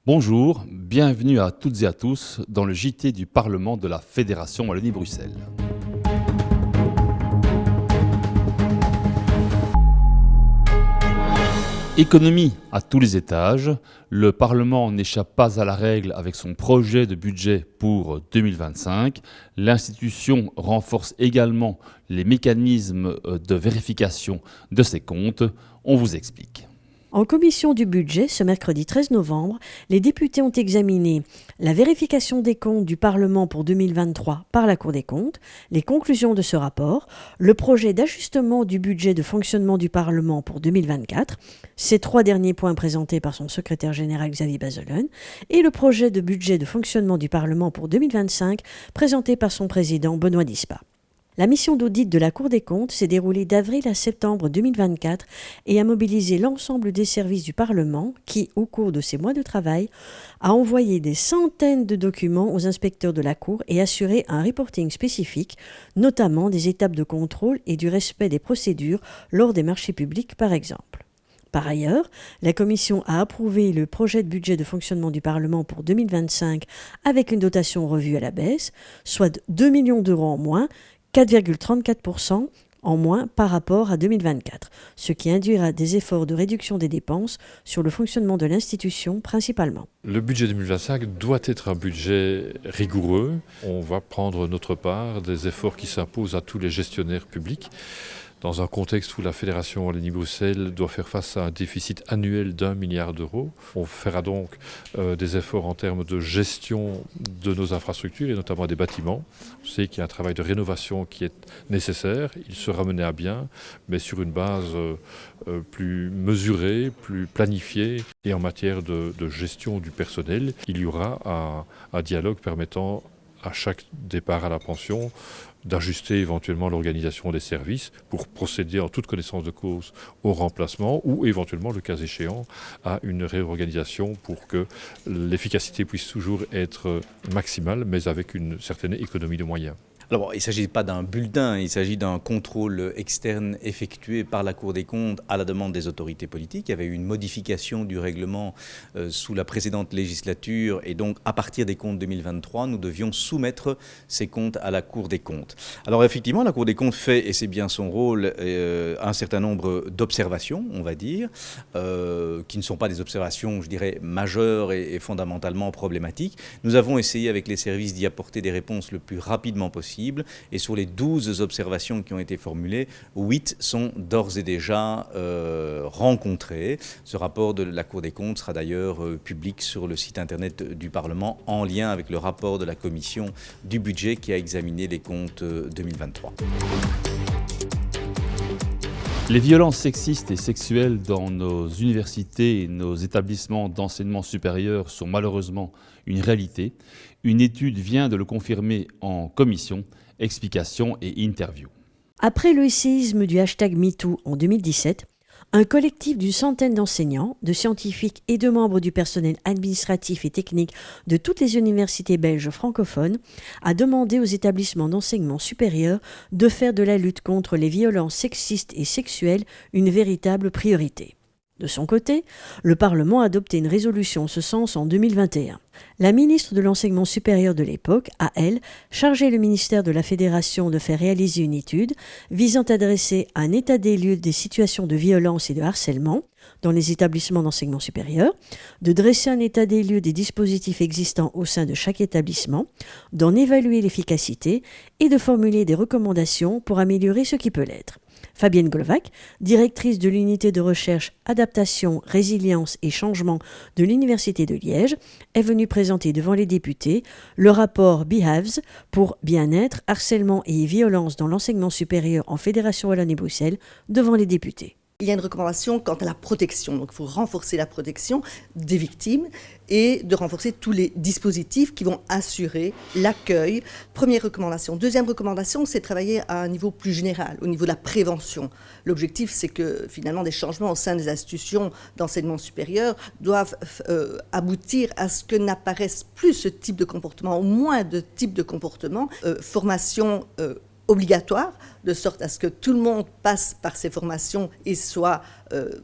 Bonjour, bienvenue à toutes et à tous dans le JT du Parlement de la Fédération Wallonie-Bruxelles. Économie à tous les étages, le Parlement n'échappe pas à la règle avec son projet de budget pour 2025. L'institution renforce également les mécanismes de vérification de ses comptes. On vous explique. En commission du budget, ce mercredi 13 novembre, les députés ont examiné la vérification des comptes du Parlement pour 2023 par la Cour des comptes, les conclusions de ce rapport, le projet d'ajustement du budget de fonctionnement du Parlement pour 2024, ces trois derniers points présentés par son secrétaire général Xavier Bazelen, et le projet de budget de fonctionnement du Parlement pour 2025 présenté par son président Benoît Dispa. La mission d'audit de la Cour des comptes s'est déroulée d'avril à septembre 2024 et a mobilisé l'ensemble des services du Parlement qui, au cours de ces mois de travail, a envoyé des centaines de documents aux inspecteurs de la Cour et assuré un reporting spécifique, notamment des étapes de contrôle et du respect des procédures lors des marchés publics par exemple. Par ailleurs, la Commission a approuvé le projet de budget de fonctionnement du Parlement pour 2025 avec une dotation revue à la baisse, soit 2 millions d'euros en moins, 4,34% en moins par rapport à 2024, ce qui induira des efforts de réduction des dépenses sur le fonctionnement de l'institution principalement. Le budget 2025 doit être un budget rigoureux. On va prendre notre part des efforts qui s'imposent à tous les gestionnaires publics. Dans un contexte où la Fédération Wallonie-Bruxelles doit faire face à un déficit annuel d'1 milliard d'euros, on fera donc des efforts en termes de gestion de nos infrastructures et notamment des bâtiments. On sait qu'il y a un travail de rénovation qui est nécessaire, il sera mené à bien, mais sur une base plus mesurée, plus planifiée. Et en matière de gestion du personnel, il y aura un dialogue permettant à chaque départ à la pension d'ajuster éventuellement l'organisation des services pour procéder en toute connaissance de cause au remplacement ou éventuellement, le cas échéant, à une réorganisation pour que l'efficacité puisse toujours être maximale, mais avec une certaine économie de moyens. Alors, il ne s'agit pas d'un bulletin, il s'agit d'un contrôle externe effectué par la Cour des comptes à la demande des autorités politiques. Il y avait eu une modification du règlement sous la précédente législature et donc à partir des comptes 2023, nous devions soumettre ces comptes à la Cour des comptes. Alors effectivement, la Cour des comptes fait, et c'est bien son rôle, un certain nombre d'observations, on va dire, qui ne sont pas des observations, je dirais, majeures et fondamentalement problématiques. Nous avons essayé avec les services d'y apporter des réponses le plus rapidement possible. Et sur les 12 observations qui ont été formulées, 8 sont d'ores et déjà rencontrées. Ce rapport de la Cour des comptes sera d'ailleurs public sur le site internet du Parlement en lien avec le rapport de la Commission du budget qui a examiné les comptes 2023. Les violences sexistes et sexuelles dans nos universités et nos établissements d'enseignement supérieur sont malheureusement une réalité. Une étude vient de le confirmer en commission, explications et interviews. Après le séisme du hashtag MeToo en 2017, un collectif d'une centaine d'enseignants, de scientifiques et de membres du personnel administratif et technique de toutes les universités belges francophones a demandé aux établissements d'enseignement supérieur de faire de la lutte contre les violences sexistes et sexuelles une véritable priorité. De son côté, le Parlement a adopté une résolution en ce sens en 2021. La ministre de l'Enseignement supérieur de l'époque a, elle, chargé le ministère de la Fédération de faire réaliser une étude visant à dresser un état des lieux des situations de violence et de harcèlement dans les établissements d'enseignement supérieur, de dresser un état des lieux des dispositifs existants au sein de chaque établissement, d'en évaluer l'efficacité et de formuler des recommandations pour améliorer ce qui peut l'être. Fabienne Glowacz, directrice de l'unité de recherche Adaptation, Résilience et Changement de l'Université de Liège, est venue présenter devant les députés le rapport Behaves pour bien-être, harcèlement et violence dans l'enseignement supérieur en Fédération Wallonie-Bruxelles devant les députés. Il y a une recommandation quant à la protection. Donc il faut renforcer la protection des victimes et de renforcer tous les dispositifs qui vont assurer l'accueil. Première recommandation. Deuxième recommandation, c'est de travailler à un niveau plus général, au niveau de la prévention. L'objectif, c'est que finalement des changements au sein des institutions d'enseignement supérieur doivent aboutir à ce que n'apparaisse plus ce type de comportement, au moins de type de comportement. Formation obligatoire, de sorte à ce que tout le monde passe par ces formations et soit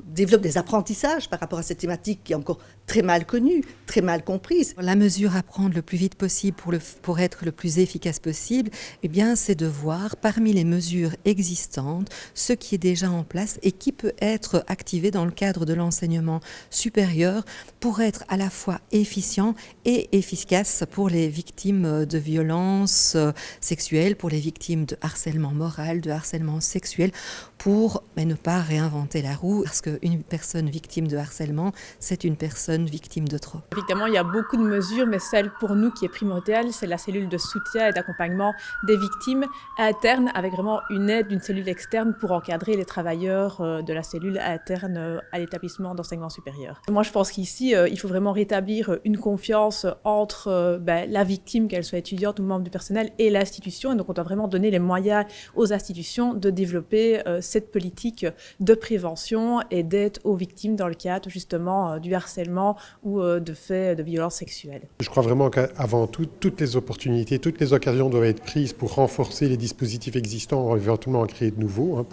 développe des apprentissages par rapport à cette thématique qui est encore très mal connue, très mal comprise. La mesure à prendre le plus vite possible pour être le plus efficace possible, eh bien, c'est de voir parmi les mesures existantes ce qui est déjà en place et qui peut être activé dans le cadre de l'enseignement supérieur pour être à la fois efficient et efficace pour les victimes de violences sexuelles, pour les victimes de harcèlement moral, de harcèlement sexuel, pour ne pas réinventer la roue, parce qu'une personne victime de harcèlement, c'est une personne victime de trop. Évidemment, il y a beaucoup de mesures, mais celle pour nous qui est primordiale, c'est la cellule de soutien et d'accompagnement des victimes internes, avec vraiment une aide d'une cellule externe pour encadrer les travailleurs de la cellule interne à l'établissement d'enseignement supérieur. Moi, je pense qu'ici, il faut vraiment rétablir une confiance entre la victime, qu'elle soit étudiante ou membre du personnel, et l'institution. Et donc, on doit vraiment donner les moyens aux institutions de développer cette politique de prévention et d'aide aux victimes dans le cadre justement du harcèlement ou de faits de violences sexuelles. Je crois vraiment qu'avant tout, toutes les opportunités, toutes les occasions doivent être prises pour renforcer les dispositifs existants, éventuellement en créer de nouveaux,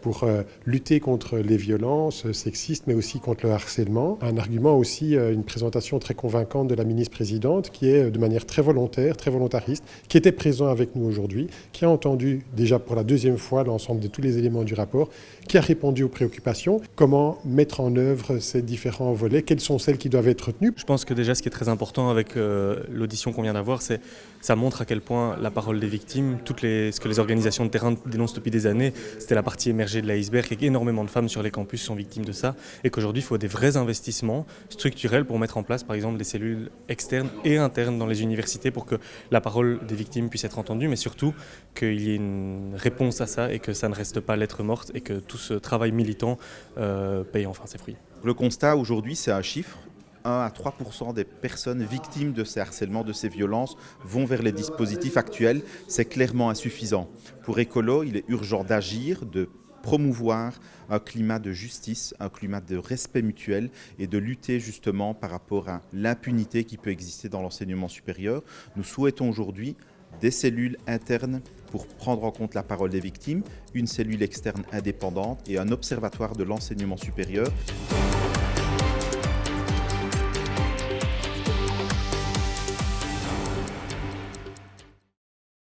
pour lutter contre les violences sexistes, mais aussi contre le harcèlement. Un argument aussi, une présentation très convaincante de la ministre-présidente, qui est de manière très volontaire, très volontariste, qui était présent avec nous aujourd'hui, qui a entendu déjà pour la deuxième fois l'ensemble de tous les éléments du rapport, qui a répondu aux préoccupations, comment mettre en œuvre ces différents volets, quelles sont celles qui doivent être retenues. Je pense que déjà ce qui est très important avec l'audition qu'on vient d'avoir, c'est ça montre à quel point la parole des victimes, ce que les organisations de terrain dénoncent depuis des années, c'était la partie émergée de l'iceberg et qu'énormément de femmes sur les campus sont victimes de ça et qu'aujourd'hui il faut des vrais investissements structurels pour mettre en place par exemple des cellules externes et internes dans les universités pour que la parole des victimes puisse être entendue, mais surtout qu'il y ait une réponse à ça et que ça ne reste pas lettre morte et que tout ce travail militant paye enfin ses fruits. Le constat aujourd'hui, c'est un chiffre. 1 à 3% des personnes victimes de ces harcèlements, de ces violences, vont vers les dispositifs actuels. C'est clairement insuffisant. Pour Écolo, il est urgent d'agir, de promouvoir un climat de justice, un climat de respect mutuel et de lutter justement par rapport à l'impunité qui peut exister dans l'enseignement supérieur. Nous souhaitons aujourd'hui des cellules internes pour prendre en compte la parole des victimes, une cellule externe indépendante et un observatoire de l'enseignement supérieur.